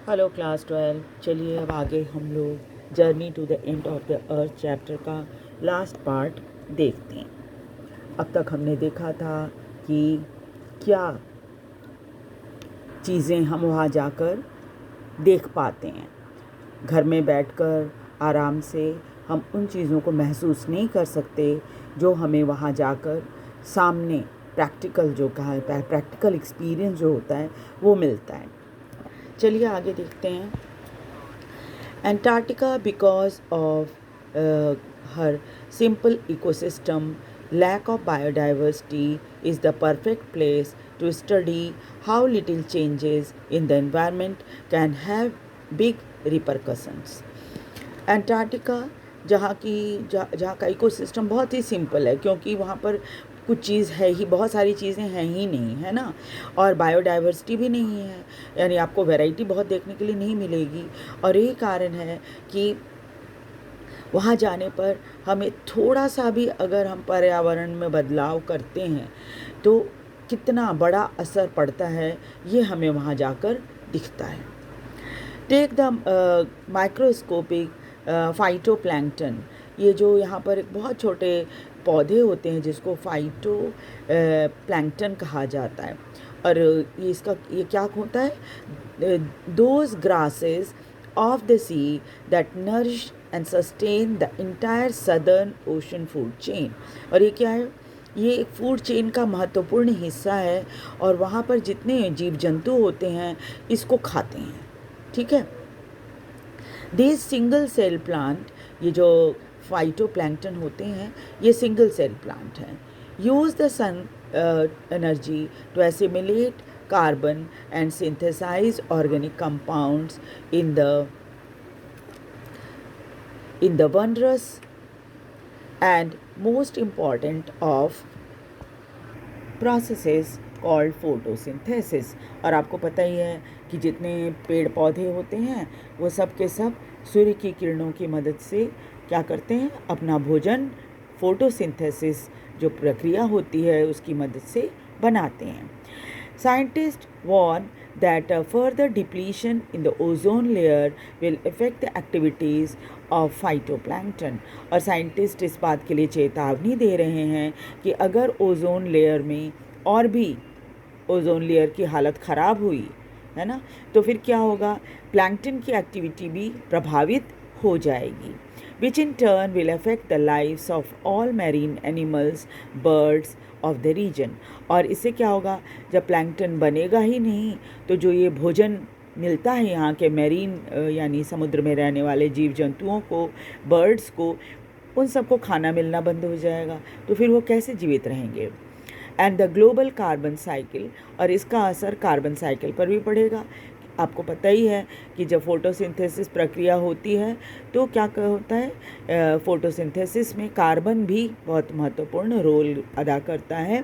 Hello class 12। चलिए अब आगे हम लोग journey to the end of the earth chapter का लास्ट पार्ट देखते हैं। अब तक हमने देखा था कि क्या चीज़ें हम वहाँ जाकर देख पाते हैं। घर में बैठकर आराम से हम उन चीज़ों को महसूस नहीं कर सकते जो हमें वहाँ जाकर सामने प्रैक्टिकल जो कहा है, प्रैक्टिकल एक्सपीरियंस जो होता है वो मिलता है। चलिए आगे देखते हैं। Antarctica, because of her simple ecosystem, lack of biodiversity, is the perfect place to study how little changes in the environment can have big repercussions. Antarctica जहाँ का इकोसिस्टम बहुत ही सिंपल है, क्योंकि वहाँ पर कुछ चीज़ है ही, बहुत सारी चीज़ें हैं ही नहीं, है ना। और बायोडाइवर्सिटी भी नहीं है, यानी आपको वैरायटी बहुत देखने के लिए नहीं मिलेगी। और यही कारण है कि वहाँ जाने पर हमें थोड़ा सा भी अगर हम पर्यावरण में बदलाव करते हैं तो कितना बड़ा असर पड़ता है, ये हमें वहाँ जाकर दिखता है। टेक द माइक्रोस्कोपिक फाइटोप्लैंक्टन, ये जो यहाँ पर एक बहुत छोटे पौधे होते हैं जिसको फाइटो प्लैंक्टन कहा जाता है। और ये क्या होता है? Those grasses of the see that nourish and sustain the entire southern ocean food chain. और ये क्या है? ये एक फूड चेन का महत्वपूर्ण हिस्सा है, और वहाँ पर जितने जीव जंतु होते हैं इसको खाते हैं। ठीक है। दिस सिंगल सेल प्लांट, ये जो फाइटोप्लैंक्टन होते हैं ये सिंगल सेल प्लांट हैं। Use the sun energy to assimilate carbon and synthesise organic compounds in the wondrous and most important of processes called photosynthesis। और आपको पता ही है कि जितने पेड़ पौधे होते हैं वो सब के सब सूर्य की किरणों की मदद से क्या करते हैं? अपना भोजन फोटोसिंथेसिस जो प्रक्रिया होती है उसकी मदद से बनाते हैं। Scientists warn that further depletion in the ozone layer will affect the activities of phytoplankton। और साइंटिस्ट इस बात के लिए चेतावनी दे रहे हैं कि अगर ओजोन लेयर में और भी ओजोन लेयर की हालत ख़राब हुई है ना, तो फिर क्या होगा? प्लैंक्टन की एक्टिविटी भी प्रभावित हो जाएगी, which in turn will affect the lives of all marine animals, birds of the region। और इससे क्या होगा? जब प्लैंक्टन बनेगा ही नहीं तो जो ये भोजन मिलता है यहाँ के मैरीन यानी समुद्र में रहने वाले जीव जंतुओं को, बर्ड्स को, उन सबको खाना मिलना बंद हो जाएगा, तो फिर वो कैसे जीवित रहेंगे? And the global carbon cycle, और इसका असर कार्बन साइकिल पर भी पड़ेगा। आपको पता ही है कि जब फोटोसिंथेसिस प्रक्रिया होती है तो क्या होता है? फोटोसिंथेसिस में कार्बन भी बहुत महत्वपूर्ण रोल अदा करता है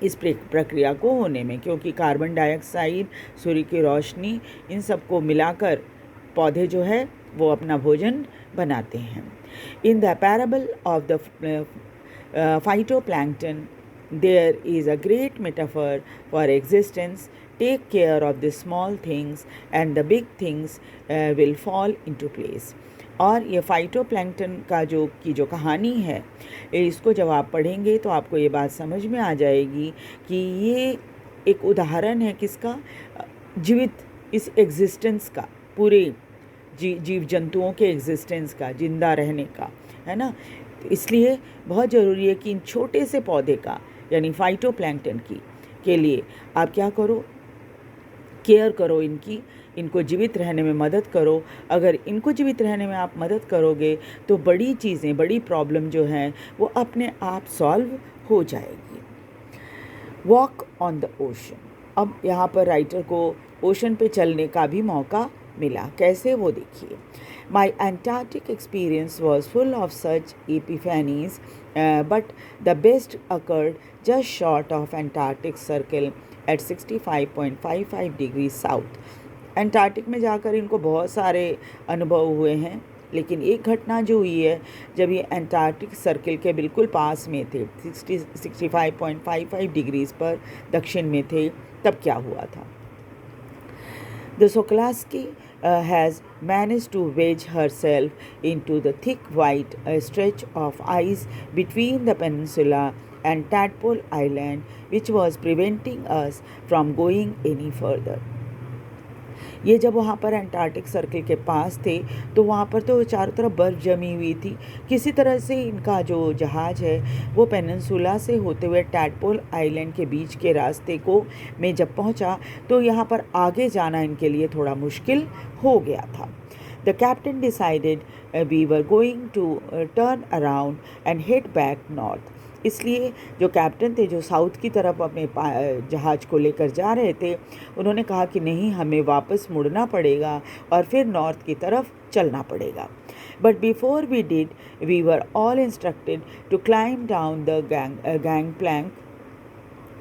इस प्रक्रिया को होने में, क्योंकि कार्बन डाइऑक्साइड, सूर्य की रोशनी, इन सबको मिलाकर पौधे जो है वो अपना भोजन बनाते हैं। In the parable of the phytoplankton, there is a great metaphor for existence। Take care of the small things and the big things will fall into place। और ये फाइटोप्लैंक्टन का जो कहानी है, इसको जब आप पढ़ेंगे तो आपको ये बात समझ में आ जाएगी कि ये एक उदाहरण है किसका? जीवित इस एग्जिस्टेंस का, पूरे जीव जंतुओं के एग्जिस्टेंस का, जिंदा रहने का, है ना। इसलिए बहुत ज़रूरी है कि इन छोटे से पौधे का यानी फाइटोप्लैंक्टन के लिए आप क्या करो? केयर करो इनको जीवित रहने में मदद करो। अगर इनको जीवित रहने में आप मदद करोगे तो बड़ी चीज़ें, बड़ी प्रॉब्लम जो हैं वो अपने आप सॉल्व हो जाएगी। वॉक ऑन द ओशन, अब यहाँ पर राइटर को ओशन पे चलने का भी मौका मिला। कैसे? वो देखिए। My Antarctic experience was full of such epiphanies, but the best occurred just short of Antarctic Circle at 65.55 degrees south। Antarctic में जाकर इनको बहुत सारे अनुभव हुए हैं, लेकिन एक घटना जो हुई है जब ये एंटार्क्टिक सर्किल के बिल्कुल पास में थे, 65.55 डिग्रीज़ पर दक्षिण में थे, तब क्या हुआ था? The Sokolovsky has managed to wedge herself into the thick white stretch of ice between the peninsula and Tadpole Island, which was preventing us from going any further. ये जब वहाँ पर एंटार्क्टिक सर्कल के पास थे तो वहाँ पर तो चारों तरफ बर्फ़ जमी हुई थी। किसी तरह से इनका जो जहाज़ है वो पेनिनसुला से होते हुए टैडपोल आइलैंड के बीच के रास्ते को में जब पहुँचा तो यहाँ पर आगे जाना इनके लिए थोड़ा मुश्किल हो गया था। The captain decided we were going to turn around and head back north. इसलिए जो कैप्टन थे जो साउथ की तरफ अपने जहाज़ को लेकर जा रहे थे उन्होंने कहा कि नहीं, हमें वापस मुड़ना पड़ेगा और फिर नॉर्थ की तरफ चलना पड़ेगा। But before we did we were all instructed to climb down the gangplank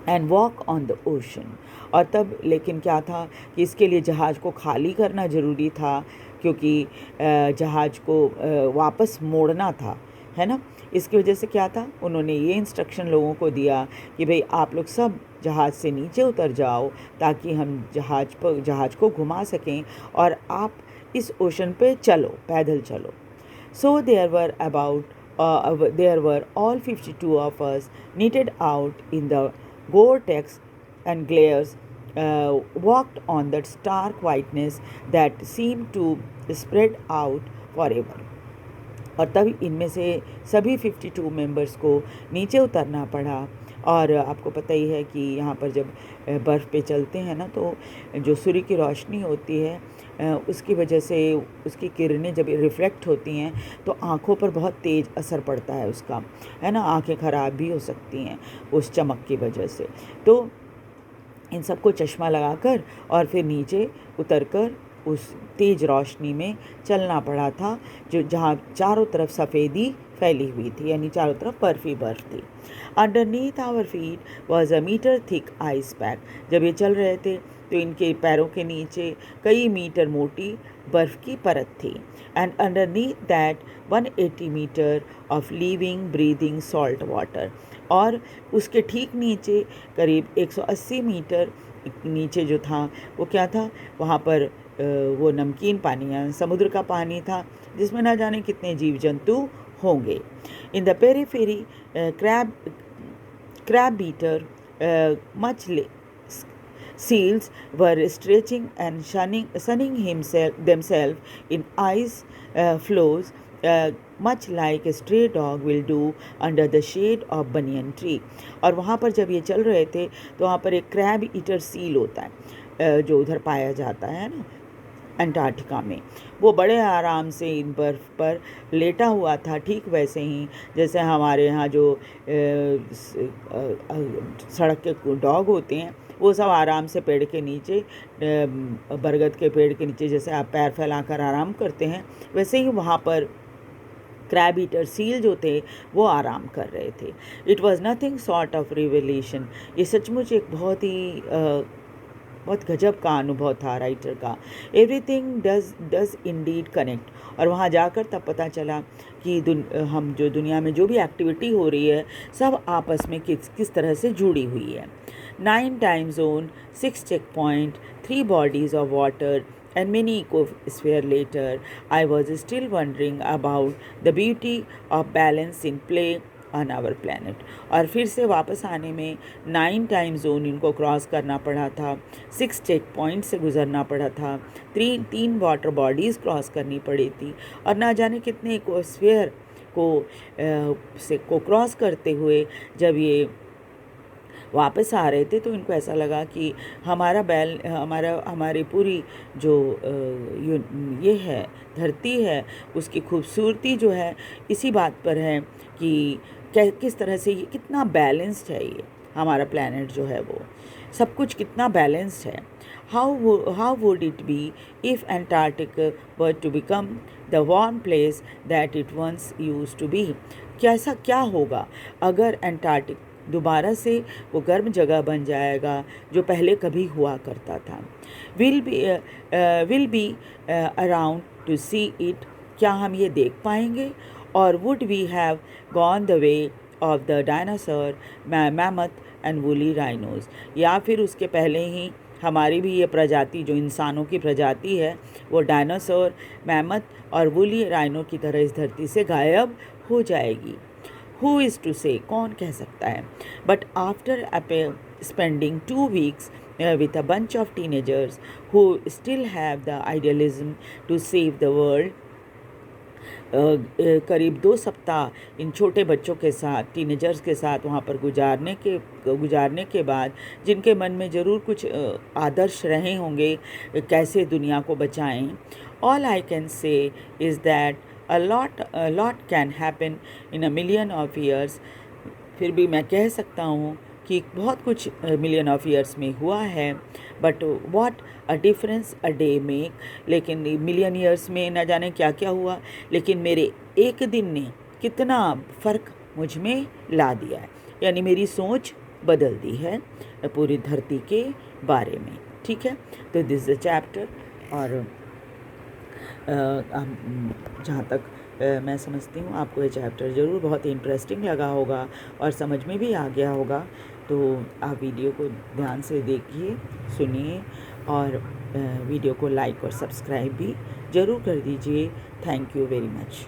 and walk on the ocean. और तब लेकिन क्या था कि इसके लिए जहाज़ को खाली करना ज़रूरी था, क्योंकि जहाज़ को वापस मोड़ना था, है ना। इसकी वजह से क्या था, उन्होंने ये इंस्ट्रक्शन लोगों को दिया कि भाई आप लोग सब जहाज़ से नीचे उतर जाओ ताकि हम जहाज़ को घुमा सकें और आप इस ओशन पे चलो, पैदल चलो। सो there were all 52 of us knitted out in the Gore-Tex and glares, walked on that stark whiteness that seemed to spread out forever. और तब इनमें से सभी 52 मेंबर्स को नीचे उतरना पड़ा। और आपको पता ही है कि यहाँ पर जब बर्फ़ पे चलते हैं ना तो जो सूर्य की रोशनी होती है उसकी वजह से उसकी किरणें जब रिफ्लेक्ट होती हैं तो आँखों पर बहुत तेज़ असर पड़ता है उसका, है ना। आँखें ख़राब भी हो सकती हैं उस चमक की वजह से। तो इन सबको चश्मा लगाकर और फिर नीचे उतरकर उस तेज़ रोशनी में चलना पड़ा था, जो जहाँ चारों तरफ सफ़ेदी फैली हुई थी, यानी चारों तरफ बर्फ़ ही बर्फ़ थी। Underneath our feet was a metre thick ice pack. जब ये चल रहे थे तो इनके पैरों के नीचे कई मीटर मोटी बर्फ़ की परत थी। And underneath that 180 metre of living breathing salt water. और उसके ठीक नीचे करीब 180 मीटर नीचे जो था वो क्या था, वहाँ पर वो नमकीन पानी या समुद्र का पानी था जिसमें ना जाने कितने जीव जंतु होंगे। In the periphery crab beater seals were stretching and sunning themselves in ice floes, much like a stray dog will do under the shade of banyan tree. और वहाँ पर जब ये चल रहे थे तो वहाँ पर एक क्रैब ईटर सील होता है जो उधर पाया जाता है ना अंटार्कटिका में। वो बड़े आराम से इन बर्फ़ पर लेटा हुआ था, ठीक वैसे ही जैसे हमारे यहाँ जो सड़क के डॉग होते हैं वो सब आराम से पेड़ के नीचे, बरगद के पेड़ के नीचे जैसे आप पैर फैलाकर आराम करते हैं, वैसे ही वहाँ पर क्रैब ईटर सील जो थे वो आराम कर रहे थे। It was nothing sort of revelation. ये सचमुच एक बहुत गजब का अनुभव था राइटर का। Everything does Indeed connect. और वहाँ जाकर तब पता चला कि हम जो दुनिया में जो भी एक्टिविटी हो रही है सब आपस में किस तरह से जुड़ी हुई है। 9 time zone, 6 checkpoint, 3 bodies of water and many ecosphere later, I was still wondering about the beauty of balance in play on our planet. और फिर से वापस आने में 9 टाइम जोन इनको क्रॉस करना पड़ा था, 6 चेक पॉइंट से गुजरना पड़ा था, 3 वाटर बॉडीज़ क्रॉस करनी पड़ी थी और ना जाने कितने इकोस्फीयर को क्रॉस करते हुए जब ये वापस आ रहे थे तो इनको ऐसा लगा कि हमारी पूरी जो ये है धरती है उसकी खूबसूरती जो है इसी बात पर है कि किस तरह से ये कितना बैलेंस्ड है, ये हमारा प्लैनेट जो है वो सब कुछ कितना बैलेंस्ड है। How would it be if Antarctica were to become the warm place that it once used to be? क्या होगा अगर एंटार्क्टिक दोबारा से वो गर्म जगह बन जाएगा जो पहले कभी हुआ करता था। Will be around to see it. क्या हम ये देख पाएंगे? और would we have gone the way of the dinosaur, mammoth and woolly rhinos. या फिर उसके पहले ही हमारी भी ये प्रजाति, जो इंसानों की प्रजाति है, वो डायनासोर, मैमथ और वुली राइनो की तरह इस धरती से गायब हो जाएगी। हु इज़ टू से, कौन कह सकता है। But after spending 2 weeks with a bunch of teenagers who still have the idealism to save the world, करीब 2 सप्ताह इन छोटे बच्चों के साथ, टीनेजर्स के साथ वहाँ पर गुजारने के बाद, जिनके मन में ज़रूर कुछ आदर्श रहे होंगे कैसे दुनिया को बचाएं, all I can say is that a lot can happen in a million of years। फिर भी मैं कह सकता हूँ कि बहुत कुछ मिलियन ऑफ ईयर्स में हुआ है। But what a difference a day make, लेकिन मिलियन ईयर्स में न जाने क्या क्या हुआ, लेकिन मेरे एक दिन ने कितना फ़र्क मुझ में ला दिया है, यानी मेरी सोच बदल दी है पूरी धरती के बारे में। ठीक है, तो दिस द चैप्टर। और जहाँ तक मैं समझती हूँ आपको ये चैप्टर ज़रूर बहुत ही इंटरेस्टिंग लगा होगा और समझ में भी आ गया होगा। तो आप वीडियो को ध्यान से देखिए, सुनिए और वीडियो को लाइक और सब्सक्राइब भी ज़रूर कर दीजिए। Thank you very much.